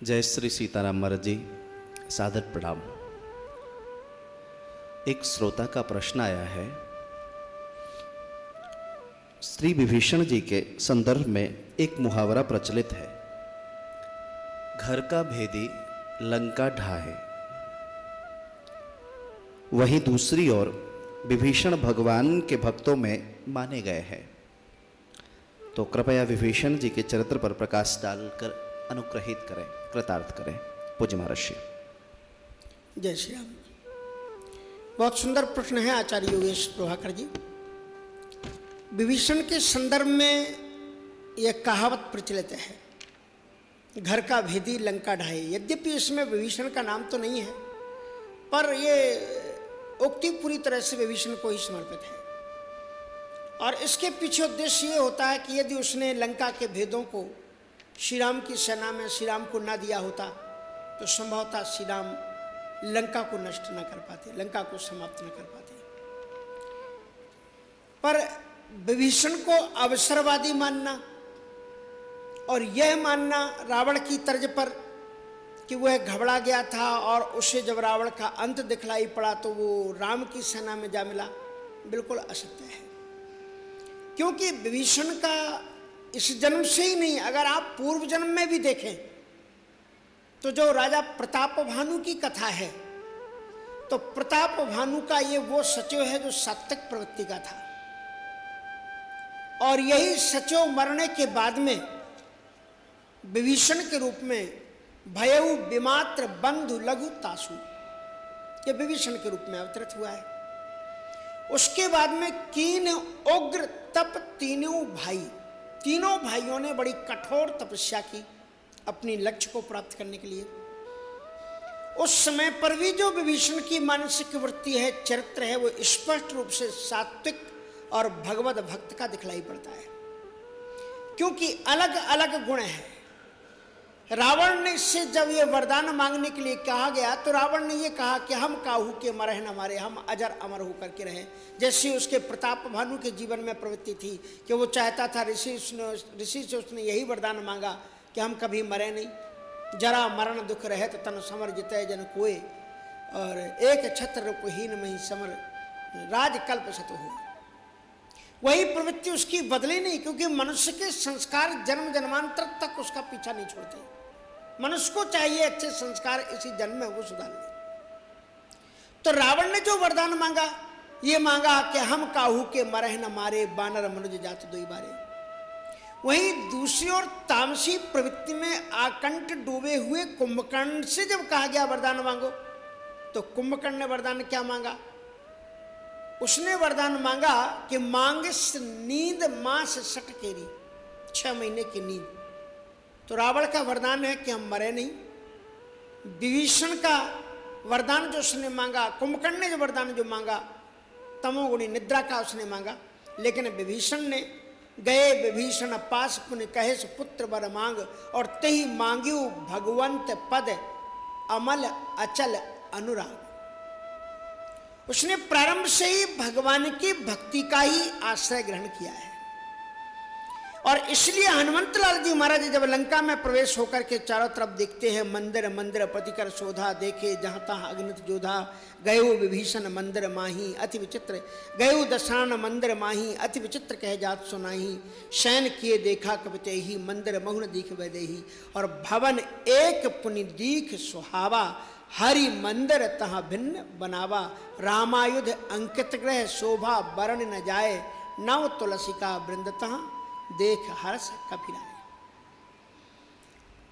जय श्री सीताराम महाराज जी, सादर प्रणाम। एक श्रोता का प्रश्न आया है। श्री विभीषण जी के संदर्भ में एक मुहावरा प्रचलित है, घर का भेदी लंका ढाहे। वहीं दूसरी ओर विभीषण भगवान के भक्तों में माने गए हैं। तो कृपया विभीषण जी के चरित्र पर प्रकाश डालकर अनुग्रहित करें, कृतार्थ करें। पूज्य महर्षि। जय श्री राम। बहुत सुंदर प्रश्न है आचार्य योगेश प्रभाकर जी। विभीषण के संदर्भ में यह कहावत प्रचलित है, घर का भेदी लंका ढाए। यद्यपि इसमें विभीषण का नाम तो नहीं है, पर यह उक्ति पूरी तरह से विभीषण को ही समर्पित है। और इसके पीछे उद्देश्य ये होता है कि यदि उसने लंका के भेदों को श्री राम की सेना में श्री राम को न दिया होता तो संभवतः श्री राम लंका को नष्ट न कर पाते, लंका को समाप्त न कर पाते। पर विभीषण को अवसरवादी मानना और यह मानना रावण की तर्ज पर कि वह घबरा गया था और उसे जब रावण का अंत दिखलाई पड़ा तो वो राम की सेना में जा मिला, बिल्कुल असत्य है। क्योंकि विभीषण का इस जन्म से ही नहीं, अगर आप पूर्व जन्म में भी देखें तो जो राजा प्रताप भानु की कथा है, तो प्रताप भानु का ये वो सचिव है जो सात्विक प्रवृत्ति का था। और यही सचिव मरने के बाद में विभीषण के रूप में भयउ विमात्र बंधु लघु तासु, ये विभीषण के रूप में अवतरित हुआ है। उसके बाद में कीन उग्र तप तीनों भाई, तीनों भाइयों ने बड़ी कठोर तपस्या की अपनी लक्ष्य को प्राप्त करने के लिए। उस समय पर भी जो विभीषण की मानसिक वृत्ति है, चरित्र है, वो स्पष्ट रूप से सात्विक और भगवत भक्त का दिखलाई पड़ता है। क्योंकि अलग अलग गुण हैं। रावण ने से जब ये वरदान मांगने के लिए कहा गया तो रावण ने ये कहा कि हम काहू के मरह न मारे, हम अजर अमर होकर के रहें। जैसे उसके प्रताप भानु के जीवन में प्रवृत्ति थी कि वो चाहता था, ऋषि से उसने यही वरदान मांगा कि हम कभी मरे नहीं, जरा मरण दुख रहे तो तन समर जितय जन कोय, और एक छत्र रूपहीन मही समर राजकल्प सत हो। वही प्रवृत्ति उसकी बदली नहीं, क्योंकि मनुष्य के संस्कार जन्म जन्मांतर तक उसका पीछा नहीं छोड़ते। मनुष्य को चाहिए अच्छे संस्कार इसी जन्म में वो सुधार ले। तो रावण ने जो वरदान मांगा, ये मांगा कि हम काहू के मरह न मारे, बानर मनुज जात दोई बारे। वहीं दूसरी ओर तामसी प्रवृत्ति में आकंठ डूबे हुए कुंभकर्ण से जब कहा गया वरदान मांगो, तो कुंभकर्ण ने वरदान क्या मांगा? उसने वरदान मांगा कि मांगिस नींद मास सट केरी, 6 महीने की नींद। तो रावण का वरदान है कि हम मरे नहीं। विभीषण का वरदान जो उसने मांगा, कुंभकर्ण ने जो वरदान जो मांगा, तमोगुणी निद्रा का उसने मांगा। लेकिन विभीषण ने गए विभीषण पास पुण्य कहे पुत्र वर मांग, और तेहि मांग्यू भगवंत पद अमल अचल अनुराग। उसने प्रारंभ से ही भगवान की भक्ति का ही आश्रय ग्रहण किया है। और इसलिए हनुमंत लाल जी महाराज जब लंका में प्रवेश होकर के चारों तरफ देखते हैं, मंदिर मंदिर प्रतिकर शोधा, देखे जहां तहां अग्नित जोधा, गयो विभीषण मंदिर माही अति विचित्र, गयो दशान मंदिर माही अति विचित्र कह जात सुनाही, शयन किए देखा कविते ही, मंदिर महुन दीख वैदेही, और भवन एक पुनि दीख सुहावा, हरि मंदिर तहाँ भिन्न बनावा, रामायुध अंकित ग्रह शोभा वर्ण न जाए, नव तुलसी का वृंद तहाँ देख हर्ष कपिलाए।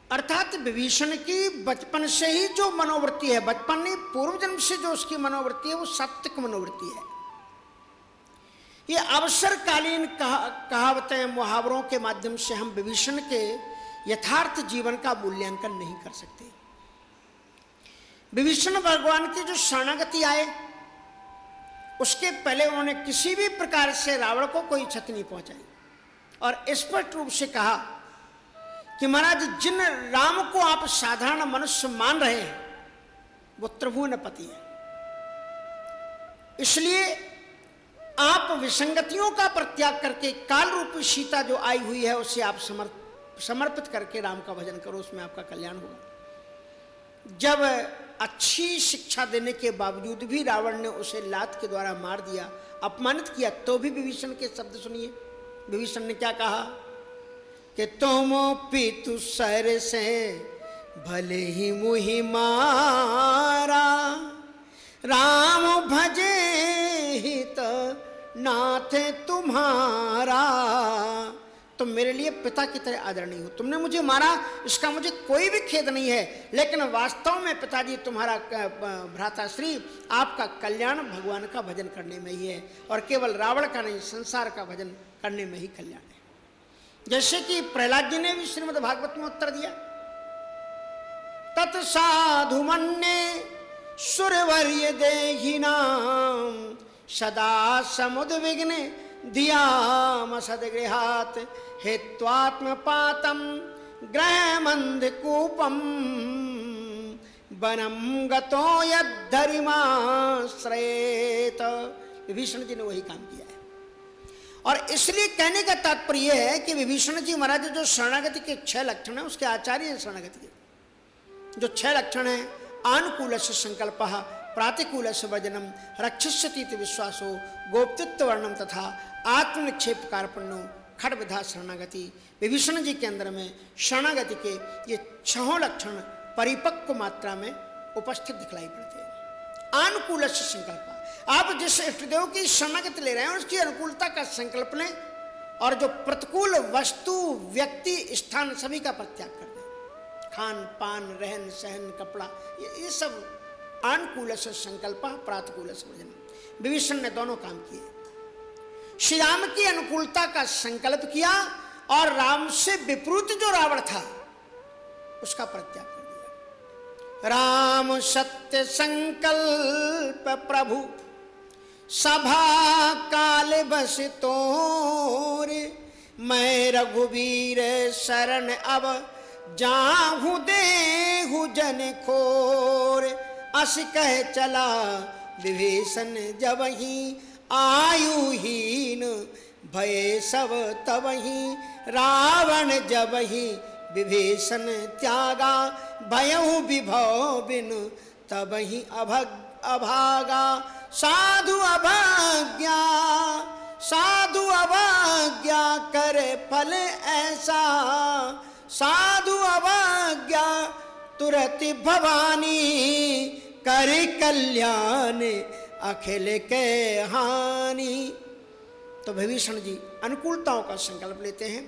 अर्थात विभीषण की बचपन से ही जो मनोवृत्ति है, बचपन नहीं पूर्व जन्म से जो उसकी मनोवृत्ति है, वो सात्विक मनोवृत्ति है। ये अवसरकालीन कहावतें मुहावरों के माध्यम से हम विभीषण के यथार्थ जीवन का मूल्यांकन नहीं कर सकते। विभीषण भगवान की जो शरणागति आए, उसके पहले उन्होंने किसी भी प्रकार से रावण को कोई क्षति नहीं पहुंचाई, और स्पष्ट रूप से कहा कि महाराज जिन राम को आप साधारण मनुष्य मान रहे हैं, वो त्रिभुवन पति है। इसलिए आप विसंगतियों का परित्याग करके काल रूपी सीता जो आई हुई है, उसे आप समर्पित करके राम का भजन करो, उसमें आपका कल्याण होगा। जब अच्छी शिक्षा देने के बावजूद भी रावण ने उसे लात के द्वारा मार दिया, अपमानित किया, तो भी विभीषण के शब्द सुनिए। विभीषण ने क्या कहा कि तुम पितु सर से भले ही मुहि मारा, राम भजे हित नाथ तुम्हारा। तुम मेरे लिए पिता की तरह आदरणीय हो, तुमने मुझे मारा, इसका मुझे कोई भी खेद नहीं है, लेकिन वास्तव में पिताजी तुम्हारा भ्राताश्री आपका कल्याण भगवान का भजन करने में ही है, और केवल रावण का नहीं, संसार का भजन करने में ही कल्याण है। जैसे कि प्रहलाद जी ने भी श्रीमद् भागवत में उत्तर दिया, तत्साधु मन्ये सुरवर्य देहिनाम सदा समुद्विग्न धियाम सदगृहात् हेत्वात्मपातम ग्रहमंधकूपम वनम गतो यद्धरिमाश्रयेत। विभीषण जी ने वही काम किया है। और इसलिए कहने का तात्पर्य है कि विभीषण जी महाराज जो शरणागति के 6 लक्षण है, उसके आचार्य हैं शरणागति के। जो 6 लक्षण है, आनुकूलस्य संकल्पः, प्रातिकूलस्य वर्जनम, रक्षिष्यतीति विश्वासो, गोप्तित्व वर्णम तथा आत्मनिक्षेप कार्पण्यो, खड्विधा शरणागति। विभीषण जी के अंदर में शरणागति के ये 6 लक्षण परिपक्व मात्रा में उपस्थित दिखलाई पड़ते हैं। आनुकूलस्य संकल्प, आप जिस इष्टदेव की शरणागति ले रहे हैं उसकी अनुकूलता का संकल्प लें, और जो प्रतिकूल वस्तु, व्यक्ति, स्थान सभी का परित्याग कर दें। खान पान, रहन सहन, कपड़ा, ये सब अनुकूल से संकल्प, प्रातिकूल से वर्जन। विभीषण ने दोनों काम किए। श्री राम की अनुकूलता का संकल्प किया और राम से विपरीत जो रावण था उसका परित्याग कर दिया। राम सत्य संकल्प प्रभु सभा काल बस तोर, मैं रघुवीर शरण अब जाहू देहु जन खोर। अस कह चला विभीषण जबहि आयुहीन, भय सब तबहि रावण जबहि विभीषण त्यागा, भयहु विभव बिन तबहि अभागा। साधु अभाग्या, साधु अभाग्या करे फल ऐसा, साधु अभाग्या तुरति भवानी, कर कल्याण अखिल के हानि। तो विभीषण जी अनुकूलताओं का संकल्प लेते हैं,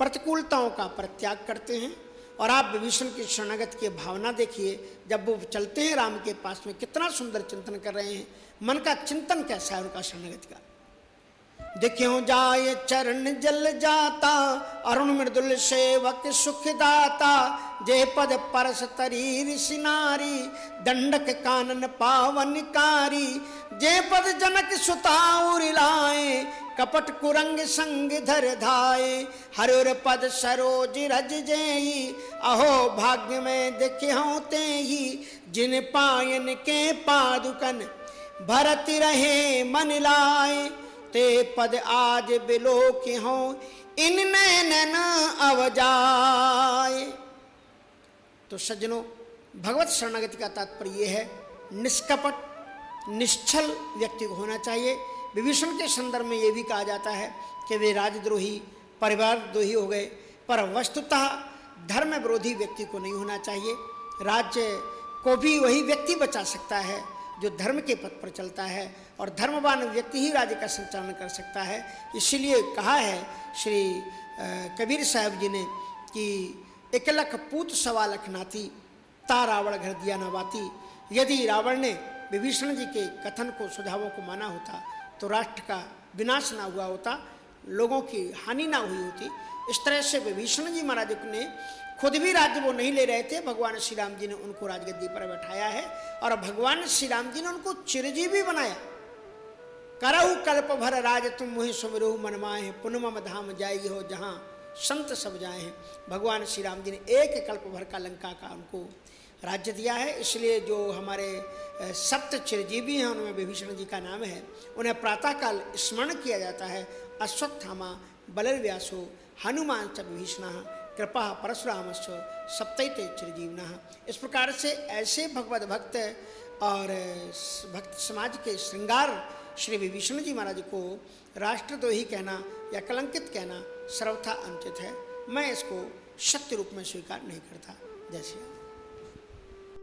प्रतिकूलताओं का परित्याग करते हैं। और आप विभीषण की शरणागति की भावना देखिए, जब वो चलते हैं राम के पास में कितना सुंदर चिंतन कर रहे हैं। मन का चिंतन कैसा है उनका शरणागति का। देखियो जाय चरण जल जाता, अरुण मृदुल सेवक सुखदाता, जे पद परस तरी ऋषि नारी, दंडक कानन पावनकारी, जे पद जनक सुताउर लाए, कपट कुरंग संग धर धाये, हरुर पद सरोज रज जेई, अहो भाग्य में देखियो तेहि, जिन पायन के पादुकन भरत रहे मन लाए, ते पद आज बिलोक हो इन नैनन अवजाए। तो सज्जनों, भगवत शरणागति का तात्पर्य यह है, निष्कपट निश्चल व्यक्ति को होना चाहिए। विभीषण के संदर्भ में यह भी कहा जाता है कि वे राजद्रोही, परिवारद्रोही हो गए, पर वस्तुतः धर्म विरोधी व्यक्ति को नहीं होना चाहिए। राज्य को भी वही व्यक्ति बचा सकता है जो धर्म के पथ पर चलता है, और धर्मवान व्यक्ति ही राज्य का संचालन कर सकता है। इसीलिए कहा है श्री कबीर साहब जी ने कि 1 लख पूत 1.25 लाख नाती, ता रावण घर दिया न बाती। यदि रावण ने विभीषण जी के कथन को, सुझावों को माना होता तो राष्ट्र का विनाश ना हुआ होता, लोगों की हानि ना हुई होती। इस तरह से विभीषण जी महाराज ने खुद भी राज्य वो नहीं ले रहे थे, भगवान श्री राम जी ने उनको राजगद्दी पर बैठाया है, और भगवान श्री राम जी ने उनको चिरंजीवी बनाया। करहु कल्प भर राज तुम मुहि सुमिरहु मन माहे, पुन मम धाम जाई हो जहाँ संत सब जाए हैं। भगवान श्री राम जी ने 1 कल्प भर का लंका का उनको राज्य दिया है। इसलिए जो हमारे सप्त चिरंजीवी हैं उनमें विभीषण जी का नाम है। उन्हें प्रातःकाल स्मरण किया जाता है। अश्वत्थामा, बलर्व्यासो, हनुमान च विभीषण कृपा परशुरामश्च सप्तैते चिरजीवनः। इस प्रकार से ऐसे भगवत भक्त और भक्त समाज के श्रृंगार श्री विभीषण जी महाराज को राष्ट्रद्रोही कहना या कलंकित कहना सर्वथा अनुचित है। मैं इसको सत्य रूप में स्वीकार नहीं करता। जय श्री राम।